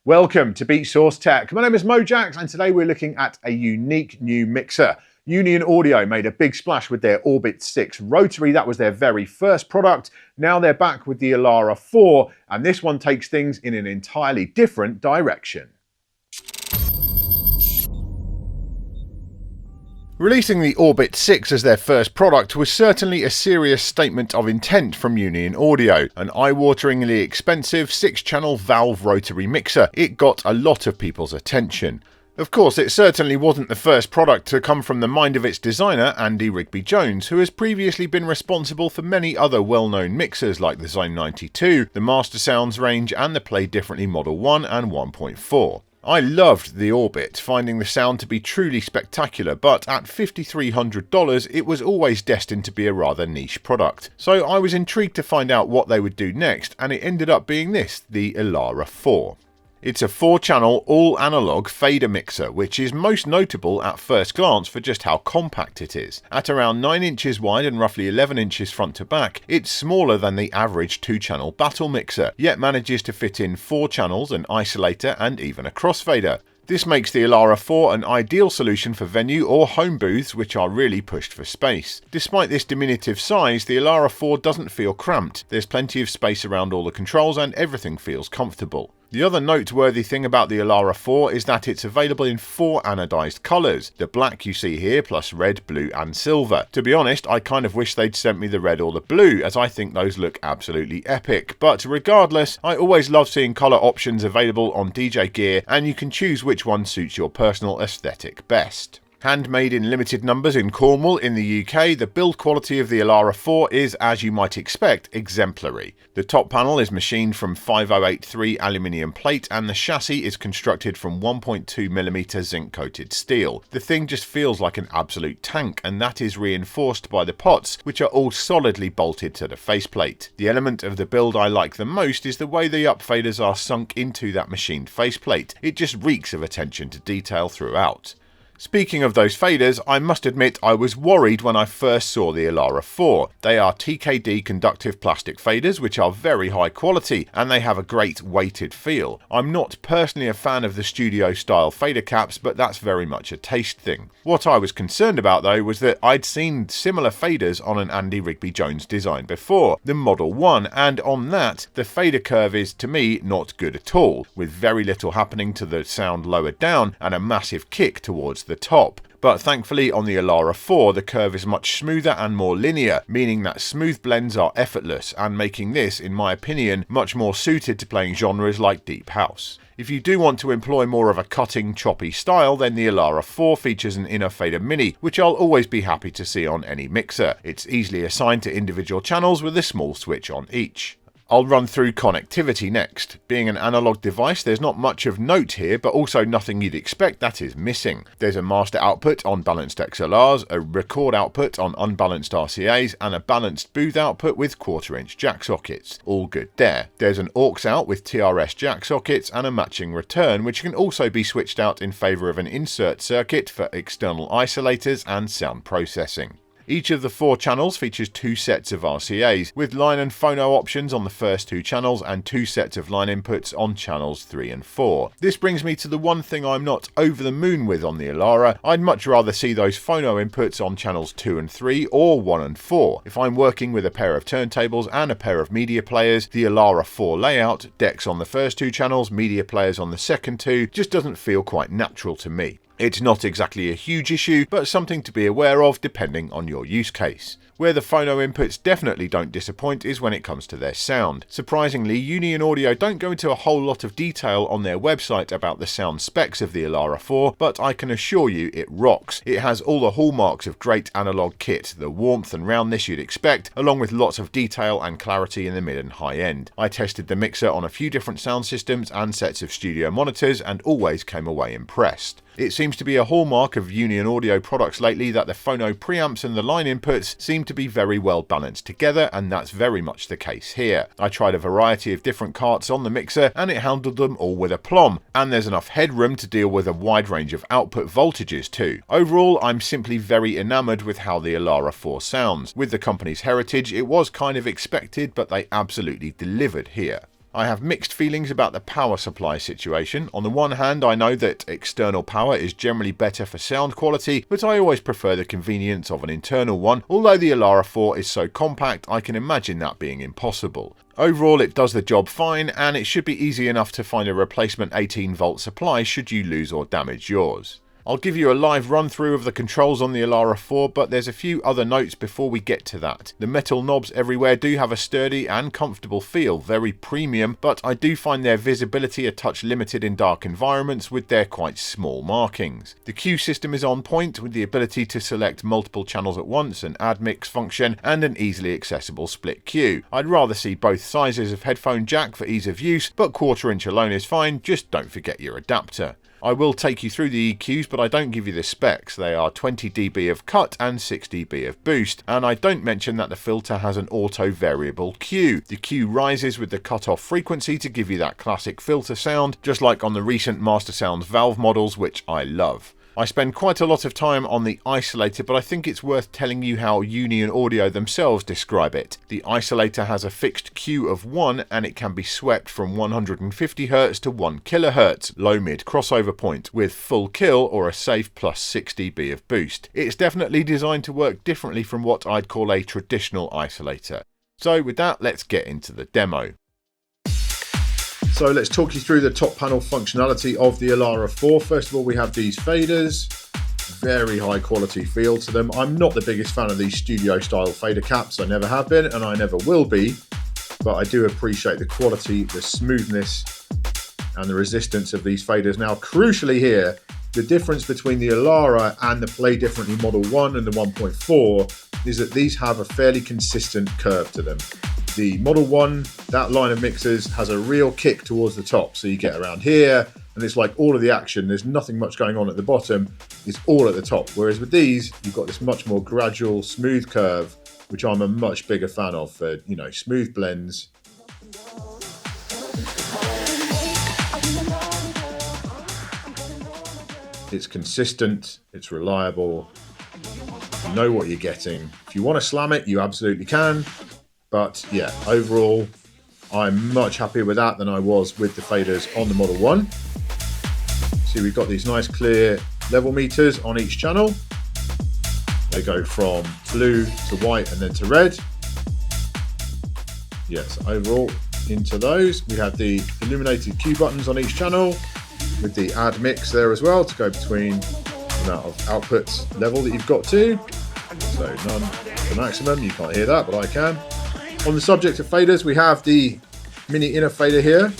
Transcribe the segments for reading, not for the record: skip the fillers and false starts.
Welcome to Beatsource Tech. My name is Mojaxx and today we're looking at a unique new mixer. Union Audio made a big splash with their Orbit 6 Rotary. That was their very first product. Now they're back with the Elara.4 and this one takes things in an entirely different direction. Releasing the Orbit 6 as their first product was certainly a serious statement of intent from Union Audio. An eye-wateringly expensive 6-channel valve rotary mixer. It got a lot of people's attention. Of course, it certainly wasn't the first product to come from the mind of its designer, Andy Rigby-Jones, who has previously been responsible for many other well-known mixers like the Zone 92, the Master Sounds range and the Play Differently Model 1 and 1.4. I loved the Orbit, finding the sound to be truly spectacular, but at $5,300 it was always destined to be a rather niche product. So I was intrigued to find out what they would do next, and it ended up being this, the Elara.4. It's a 4-channel all-analog fader mixer, which is most notable at first glance for just how compact it is. At around 9 inches wide and roughly 11 inches front to back, it's smaller than the average 2-channel battle mixer, yet manages to fit in 4 channels, an isolator and even a crossfader. This makes the Elara.4 an ideal solution for venue or home booths which are really pushed for space. Despite this diminutive size, the Elara.4 doesn't feel cramped. There's plenty of space around all the controls and everything feels comfortable. The other noteworthy thing about the Elara.4 is that it's available in 4 anodized colours. The black you see here, plus red, blue and silver. To be honest, I kind of wish they'd sent me the red or the blue, as I think those look absolutely epic. But regardless, I always love seeing colour options available on DJ gear, and you can choose which one suits your personal aesthetic best. Handmade in limited numbers in Cornwall in the UK, the build quality of the Elara.4 is, as you might expect, exemplary. The top panel is machined from 5083 aluminium plate and the chassis is constructed from 1.2mm zinc coated steel. The thing just feels like an absolute tank, and that is reinforced by the pots, which are all solidly bolted to the faceplate. The element of the build I like the most is the way the upfaders are sunk into that machined faceplate. It just reeks of attention to detail throughout. Speaking of those faders, I must admit I was worried when I first saw the Elara.4. They are TKD conductive plastic faders which are very high quality and they have a great weighted feel. I'm not personally a fan of the studio style fader caps, but that's very much a taste thing. What I was concerned about though was that I'd seen similar faders on an Andy Rigby-Jones design before, the Model 1, and on that the fader curve is to me not good at all, with very little happening to the sound lower down and a massive kick towards the top. But thankfully on the Elara.4 the curve is much smoother and more linear, meaning that smooth blends are effortless and making this, in my opinion, much more suited to playing genres like deep house. If you do want to employ more of a cutting, choppy style, then the Elara.4 features an inner fader mini, which I'll always be happy to see on any mixer. It's easily assigned to individual channels with a small switch on each. I'll run through connectivity next. Being an analog device, there's not much of note here, but also nothing you'd expect that is missing. There's a master output on balanced XLRs, a record output on unbalanced RCAs, and a balanced booth output with 1/4-inch jack sockets. All good there. There's an aux out with TRS jack sockets and a matching return, which can also be switched out in favour of an insert circuit for external isolators and sound processing. Each of the 4 channels features 2 sets of RCAs, with line and phono options on the first 2 channels and 2 sets of line inputs on channels 3 and 4. This brings me to the one thing I'm not over the moon with on the Elara. I'd much rather see those phono inputs on channels 2 and 3 or 1 and 4. If I'm working with a pair of turntables and a pair of media players, the Elara.4 layout, decks on the first 2 channels, media players on the second 2, just doesn't feel quite natural to me. It's not exactly a huge issue, but something to be aware of depending on your use case. Where the phono inputs definitely don't disappoint is when it comes to their sound. Surprisingly, Union Audio don't go into a whole lot of detail on their website about the sound specs of the Elara.4, but I can assure you it rocks. It has all the hallmarks of great analog kit, the warmth and roundness you'd expect, along with lots of detail and clarity in the mid and high end. I tested the mixer on a few different sound systems and sets of studio monitors and always came away impressed. It seems to be a hallmark of Union Audio products lately that the phono preamps and the line inputs seem to be very well balanced together, and that's very much the case here. I tried a variety of different carts on the mixer and it handled them all with aplomb, and there's enough headroom to deal with a wide range of output voltages too. Overall, I'm simply very enamoured with how the Elara.4 sounds. With the company's heritage, it was kind of expected, but they absolutely delivered here. I have mixed feelings about the power supply situation. On the one hand, I know that external power is generally better for sound quality, but I always prefer the convenience of an internal one. Although the Elara.4 is so compact, I can imagine that being impossible. Overall, it does the job fine, and it should be easy enough to find a replacement 18-volt supply should you lose or damage yours. I'll give you a live run through of the controls on the Elara.4, but there's a few other notes before we get to that. The metal knobs everywhere do have a sturdy and comfortable feel, very premium, but I do find their visibility a touch limited in dark environments with their quite small markings. The cue system is on point with the ability to select multiple channels at once, an add mix function, and an easily accessible split cue. I'd rather see both sizes of headphone jack for ease of use, but 1/4 inch alone is fine, just don't forget your adapter. I will take you through the EQs, but I don't give you the specs. They are 20 dB of cut and 6 dB of boost, and I don't mention that the filter has an auto variable Q. The Q rises with the cutoff frequency to give you that classic filter sound, just like on the recent Master Sounds Valve models, which I love. I spend quite a lot of time on the isolator, but I think it's worth telling you how Union Audio themselves describe it. The isolator has a fixed Q of 1 and it can be swept from 150 Hz to 1 kHz, low mid crossover point, with full kill or a safe plus 6 dB of boost. It's definitely designed to work differently from what I'd call a traditional isolator. So with that, let's get into the demo. So let's talk you through the top panel functionality of the Elara.4. First of all, we have these faders. Very high quality feel to them. I'm not the biggest fan of these studio style fader caps. I never have been and I never will be. But I do appreciate the quality, the smoothness and the resistance of these faders. Now, crucially here, the difference between the Elara and the Play Differently Model 1 and the 1.4 is that these have a fairly consistent curve to them. The Model 1, that line of mixers, has a real kick towards the top. So you get around here, and it's like all of the action. There's nothing much going on at the bottom. It's all at the top. Whereas with these, you've got this much more gradual, smooth curve, which I'm a much bigger fan of for, you know, smooth blends. It's consistent, it's reliable, you know what you're getting. If you want to slam it, you absolutely can. But yeah, overall, I'm much happier with that than I was with the faders on the Model 1. See, we've got these nice clear level meters on each channel. They go from blue to white and then to red. Yes, overall into those. We have the illuminated cue buttons on each channel with the add mix there as well to go between the amount of output level that you've got to. So none to maximum, you can't hear that, but I can. On the subject of faders, we have the mini inner fader here.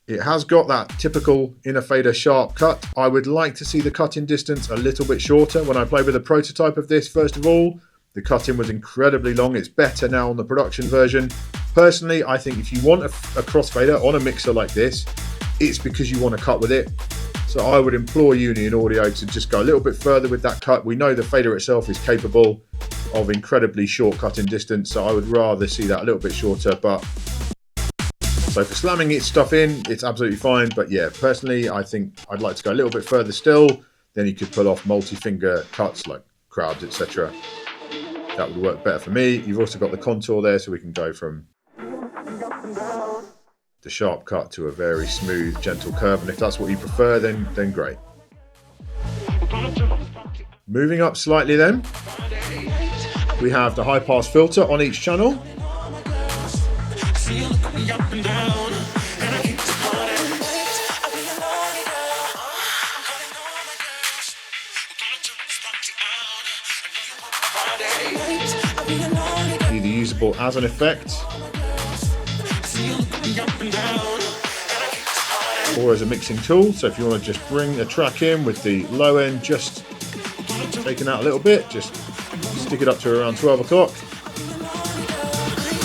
It has got that typical inner fader sharp cut. I would like to see the cut-in distance a little bit shorter. When I played with a prototype of this, first of all, the cut-in was incredibly long. It's better now on the production version. Personally, I think if you want a crossfader on a mixer like this, it's because you want to cut with it. So I would implore Union Audio to just go a little bit further with that cut. We know the fader itself is capable of incredibly short cut-in distance, so I would rather see that a little bit shorter. But so for slamming its stuff in, it's absolutely fine. But yeah, personally, I think I'd like to go a little bit further still. Then you could pull off multi-finger cuts like crabs, etc. That would work better for me. You've also got the contour there, so we can go from the sharp cut to a very smooth, gentle curve. And if that's what you prefer, then great. Moving up slightly then, we have the high pass filter on each channel. Either usable as an effect or as a mixing tool. So if you want to just bring a track in with the low end just taken out a little bit, just stick it up to around 12 o'clock.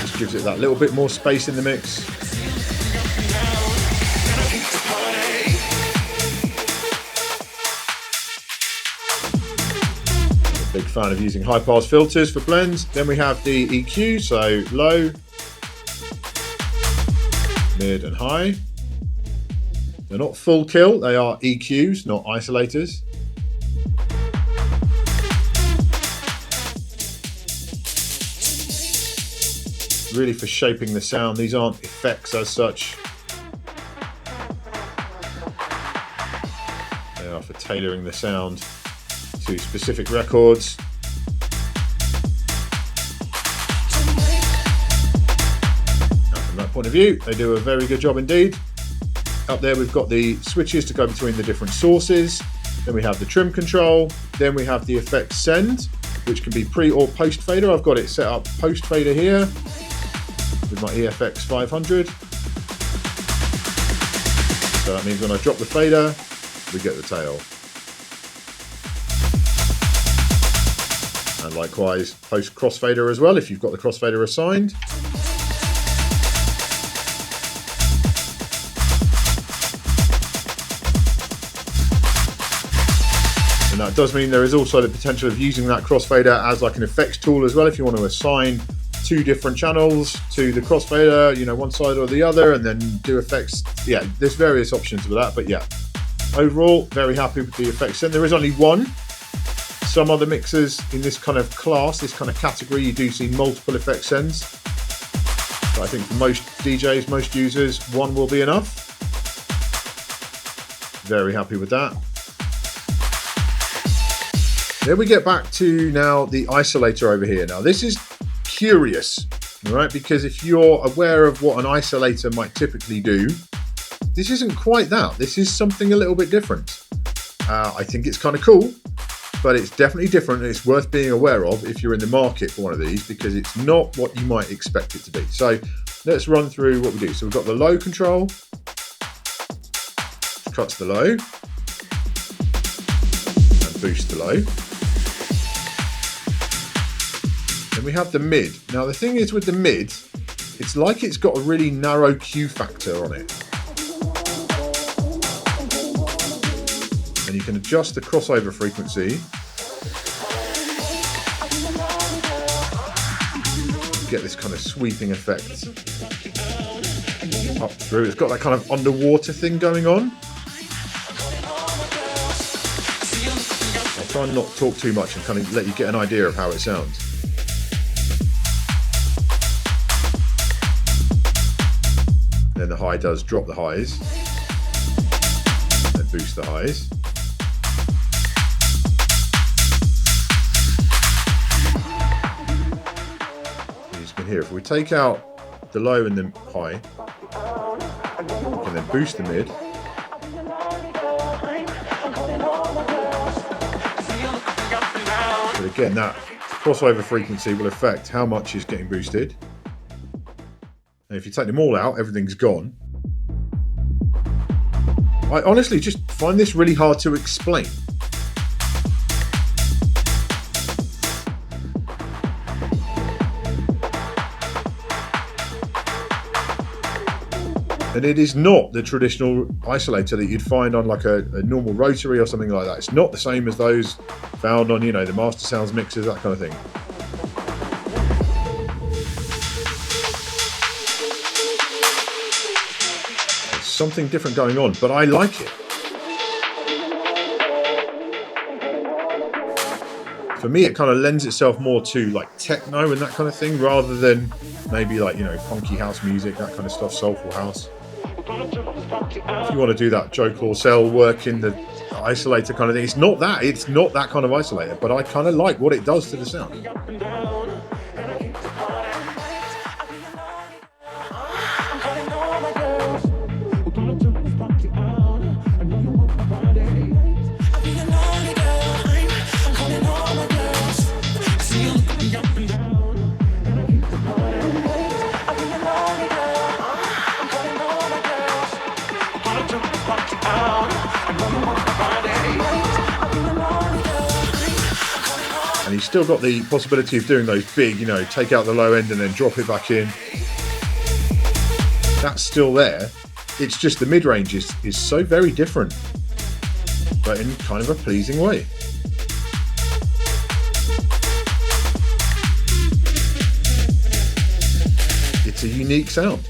Just gives it that little bit more space in the mix. Big fan of using high pass filters for blends. Then we have the EQ, so low, mid and high. They're not full kill, they are EQs, not isolators. really for shaping the sound. These aren't effects as such. They are for tailoring the sound to specific records. And from that point of view, they do a very good job indeed. Up there we've got the switches to go between the different sources. Then we have the trim control. Then we have the effect send, which can be pre or post fader. I've got it set up post fader here with my EFX 500. So that means when I drop the fader, we get the tail. And likewise, post crossfader as well, if you've got the crossfader assigned. And that does mean there is also the potential of using that crossfader as like an effects tool as well, if you want to assign 2 different channels to the crossfader, you know, one side or the other, and then do effects. Yeah, there's various options for that, but yeah, overall, very happy with the effects. And there is only one. Some other mixers in this kind of class, this kind of category, you do see multiple effect sends. But I think for most DJs, most users, one will be enough. Very happy with that. Then we get back to now the isolator over here. Now this is curious, all right? Because if you're aware of what an isolator might typically do, this isn't quite that. This is something a little bit different. I think it's kind of cool, but it's definitely different and it's worth being aware of if you're in the market for one of these, because it's not what you might expect it to be. So let's run through what we do. So we've got the low control, which cuts the low and boosts the low. Then we have the mid. Now the thing is with the mid, it's like it's got a really narrow Q factor on it. And you can adjust the crossover frequency. Get this kind of sweeping effect up through. It's got that kind of underwater thing going on. I'll try and not talk too much and kind of let you get an idea of how it sounds. Then the high does drop the highs and boost the highs. As you can hear, if we take out the low and the high, we can then boost the mid. But again, that crossover frequency will affect how much is getting boosted. And if you take them all out, everything's gone. I honestly just find this really hard to explain. And it is not the traditional isolator that you'd find on like a normal rotary or something like that. It's not the same as those found on, you know, the Master Sounds mixers, that kind of thing. Something different going on, but I like it. For me, it kind of lends itself more to like techno and that kind of thing, rather than maybe like, you know, funky house music, that kind of stuff, soulful house. If you want to do that Joe Claussell work in the isolator kind of thing, it's not that kind of isolator, but I kind of like what it does to the sound. And you've still got the possibility of doing those big, you know, take out the low end and then drop it back in. That's still there. It's just the mid-range is so very different, but in kind of a pleasing way. It's a unique sound.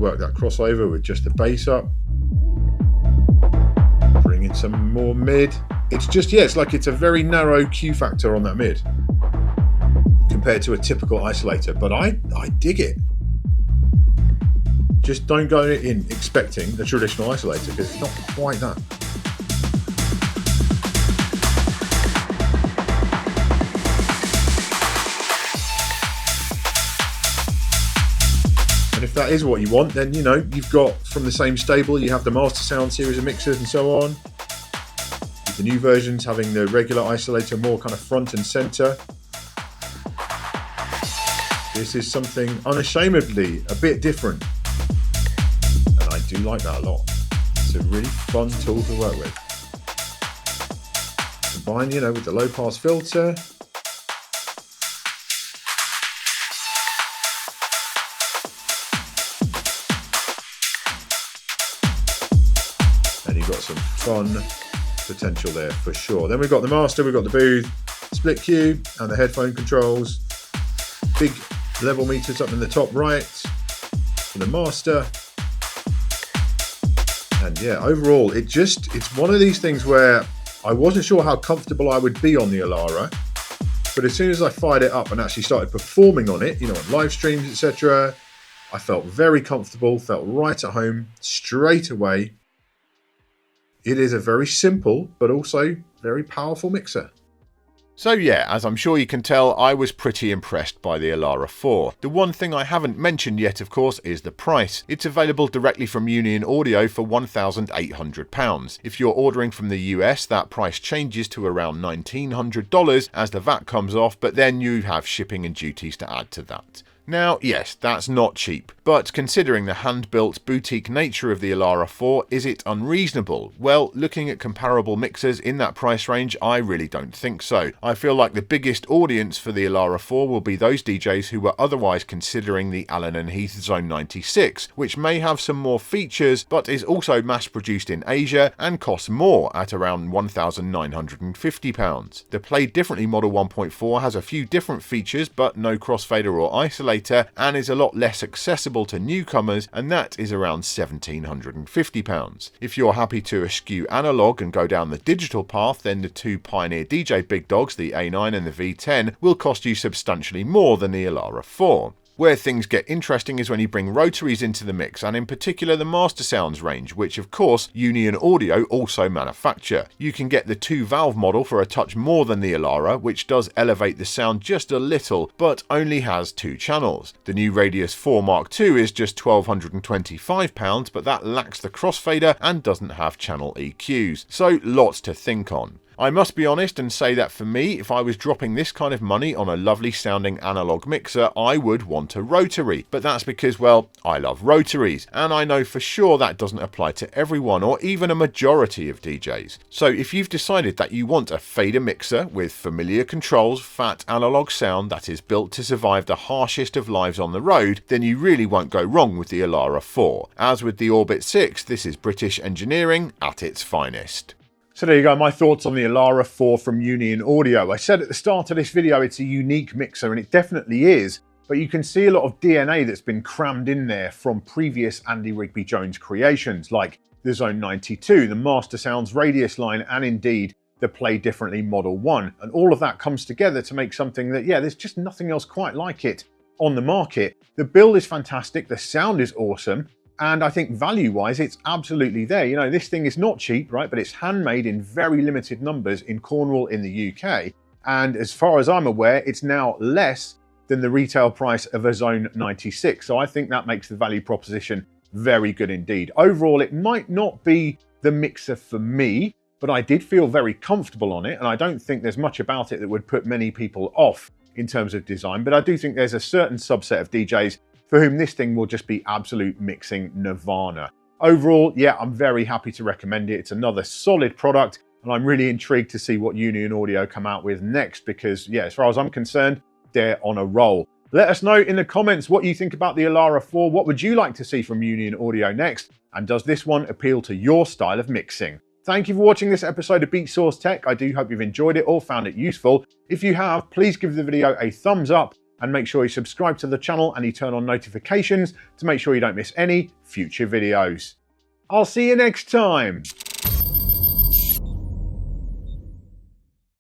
work that crossover with just the bass up. Bring in some more mid. It's just, yeah, it's like it's a very narrow Q factor on that mid compared to a typical isolator, but I dig it. Just don't go in expecting a traditional isolator because it's not quite that. And if that is what you want, then you know you've got from the same stable, you have the Master Sound series of mixers and so on. With the new versions having the regular isolator more kind of front and center. This is something unashamedly a bit different. And I do like that a lot. It's a really fun tool to work with. Combined, you know, with the low pass filter. And you've got some fun potential there for sure. Then we've got the master, we've got the booth, split cue, and the headphone controls. Big level meters up in the top right for the master. And yeah, overall, it's one of these things where I wasn't sure how comfortable I would be on the Elara, but as soon as I fired it up and actually started performing on it, you know, on live streams, etc., I felt very comfortable, felt right at home straight away. It is a very simple, but also very powerful mixer. So yeah, as I'm sure you can tell, I was pretty impressed by the Elara.4. The one thing I haven't mentioned yet, of course, is the price. It's available directly from Union Audio for £1,800. If you're ordering from the US, that price changes to around $1,900 as the VAT comes off, but then you have shipping and duties to add to that. Now, yes, that's not cheap, but considering the hand-built boutique nature of the Elara.4, is it unreasonable? Well, looking at comparable mixers in that price range, I really don't think so. I feel like the biggest audience for the Elara.4 will be those DJs who were otherwise considering the Allen & Heath Zone 96, which may have some more features, but is also mass-produced in Asia and costs more at around £1,950. The Play Differently Model 1.4 has a few different features, but no crossfader or isolator, and is a lot less accessible to newcomers, and that is around £1,750. If you're happy to eschew analog and go down the digital path, then the two Pioneer DJ big dogs, the A9 and the V10, will cost you substantially more than the Elara.4. Where things get interesting is when you bring rotaries into the mix, and in particular the Master Sounds range, which of course Union Audio also manufacture. You can get the 2-valve model for a touch more than the Elara, which does elevate the sound just a little, but only has 2 channels. The new Radius 4 Mark II is just £1,225, but that lacks the crossfader and doesn't have channel EQs, so lots to think on. I must be honest and say that for me, if I was dropping this kind of money on a lovely sounding analog mixer, I would want a rotary. But that's because, well, I love rotaries, and I know for sure that doesn't apply to everyone or even a majority of DJs. So if you've decided that you want a fader mixer with familiar controls, fat analog sound that is built to survive the harshest of lives on the road, then you really won't go wrong with the Elara.4. As with the Orbit 6, this is British engineering at its finest. So there you go, my thoughts on the Elara.4 from Union Audio. I said at the start of this video it's a unique mixer, and it definitely is, but you can see a lot of DNA that's been crammed in there from previous Andy Rigby Jones creations, like the Zone 92, the Master Sounds Radius line, and indeed the Play Differently Model 1. And all of that comes together to make something that, yeah, there's just nothing else quite like it on the market. The build is fantastic, the sound is awesome, and I think value-wise, it's absolutely there. You know, this thing is not cheap, right? But it's handmade in very limited numbers in Cornwall in the UK. And as far as I'm aware, it's now less than the retail price of a Zone 96. So I think that makes the value proposition very good indeed. Overall, it might not be the mixer for me, but I did feel very comfortable on it. And I don't think there's much about it that would put many people off in terms of design. But I do think there's a certain subset of DJs for whom this thing will just be absolute mixing nirvana. Overall, yeah, I'm very happy to recommend it. It's another solid product, and I'm really intrigued to see what Union Audio come out with next because, yeah, as far as I'm concerned, they're on a roll. Let us know in the comments what you think about the Elara.4. What would you like to see from Union Audio next? And does this one appeal to your style of mixing? Thank you for watching this episode of Beatsource Tech. I do hope you've enjoyed it or found it useful. If you have, please give the video a thumbs up and make sure you subscribe to the channel and you turn on notifications to make sure you don't miss any future videos. I'll see you next time.